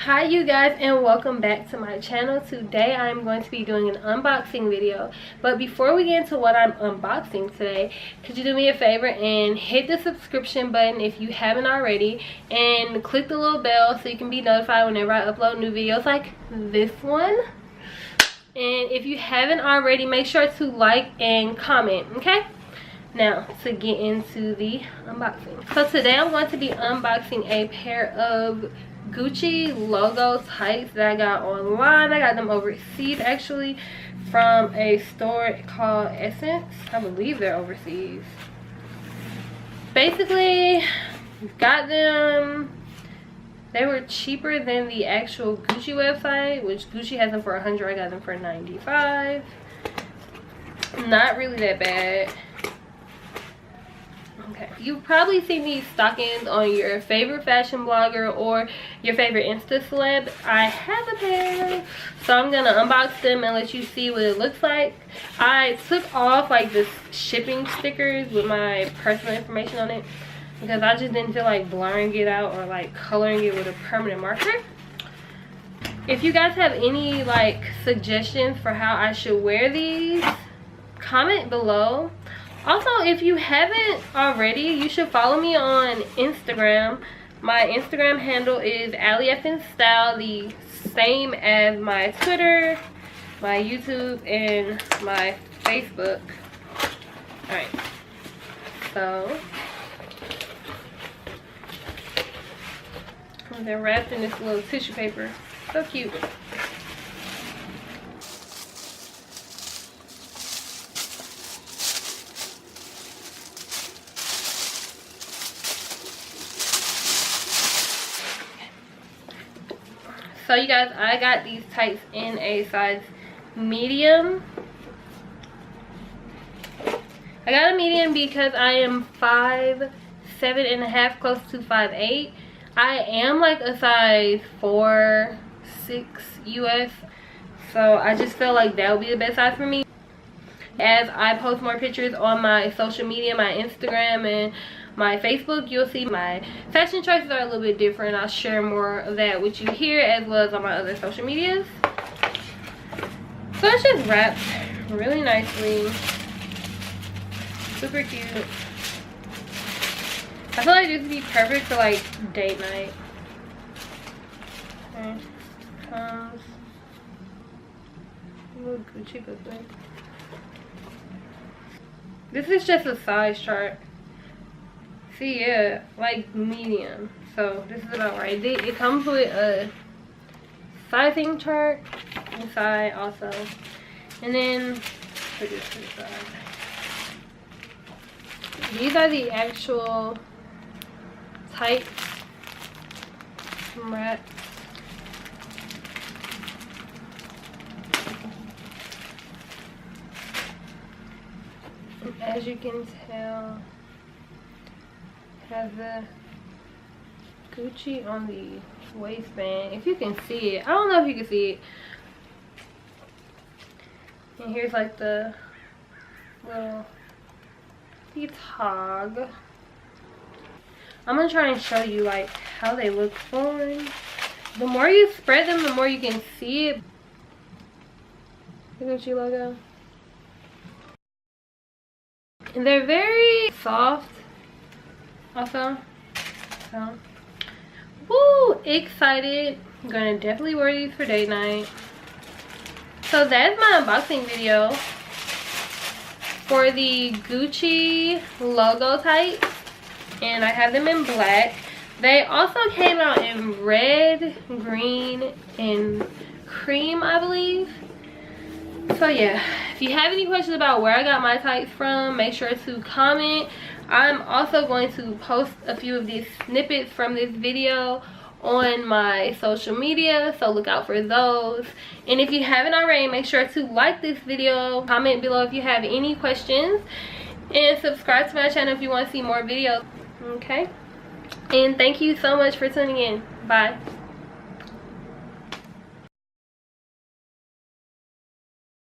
Hi you guys, and welcome back to my channel. Today I'm going to be doing an unboxing video, but before we get into what I'm unboxing today, could you do me a favor and hit the subscription button if you haven't already, and click the little bell so you can be notified whenever I upload new videos like this one. And if you haven't already, make sure to like and comment, okay? Now to get into the unboxing. So today I'm going to be unboxing a pair of Gucci logo tights that I got online. I got them overseas actually from a store called Essence. I believe they're overseas. Basically got them, they were cheaper than the actual Gucci website, which Gucci has them for 100. I got them for 95. Not really that bad. Okay, you've probably seen these stockings on your favorite fashion blogger or your favorite Insta celeb. I have a pair, so I'm gonna unbox them and let you see what it looks like. I took off like the shipping stickers with my personal information on it because I just didn't feel like blurring it out or like coloring it with a permanent marker. If you guys have any like suggestions for how I should wear these, comment below. Also, if you haven't already, you should follow me on Instagram. My Instagram handle is AllieFinStyle, the same as my Twitter, my YouTube, and my Facebook. Alright, so they're wrapped in this little tissue paper. So cute. So you guys, I got these tights in a size medium. I got a medium because I am 5'7.5", close to 5'8". I am like a size 4'6" US, so I just feel like that would be the best size for me. As I post more pictures on my social media, my Instagram and my Facebook, you'll see my fashion choices are a little bit different. I'll share more of that with you here as well as on my other social medias. So it's just wrapped really nicely. Super cute. I feel like this would be perfect for like date night. Okay. Comes a little Gucci booklet. This is just a size chart. See, yeah, like medium. So this is about right. It comes with a sizing chart inside also. And then put this to the side. These are the actual tights wrapped. As you can tell, has the Gucci on the waistband. If you can see it, I don't know if you can see it. And here's like the little tog. I'm gonna try and show you like how they look on. The more you spread them, the more you can see it. The Gucci logo. And they're very soft also. So woo, excited. I'm gonna definitely wear these for date night. So that's my unboxing video for the Gucci logo tights, and I have them in black. They also came out in red, green, and cream, I believe. So yeah, if you have any questions about where I got my tights from, make sure to comment. I'm also going to post a few of these snippets from this video on my social media, so look out for those. And if you haven't already, make sure to like this video, comment below if you have any questions, and subscribe to my channel if you want to see more videos. Okay, and thank you so much for tuning in. Bye.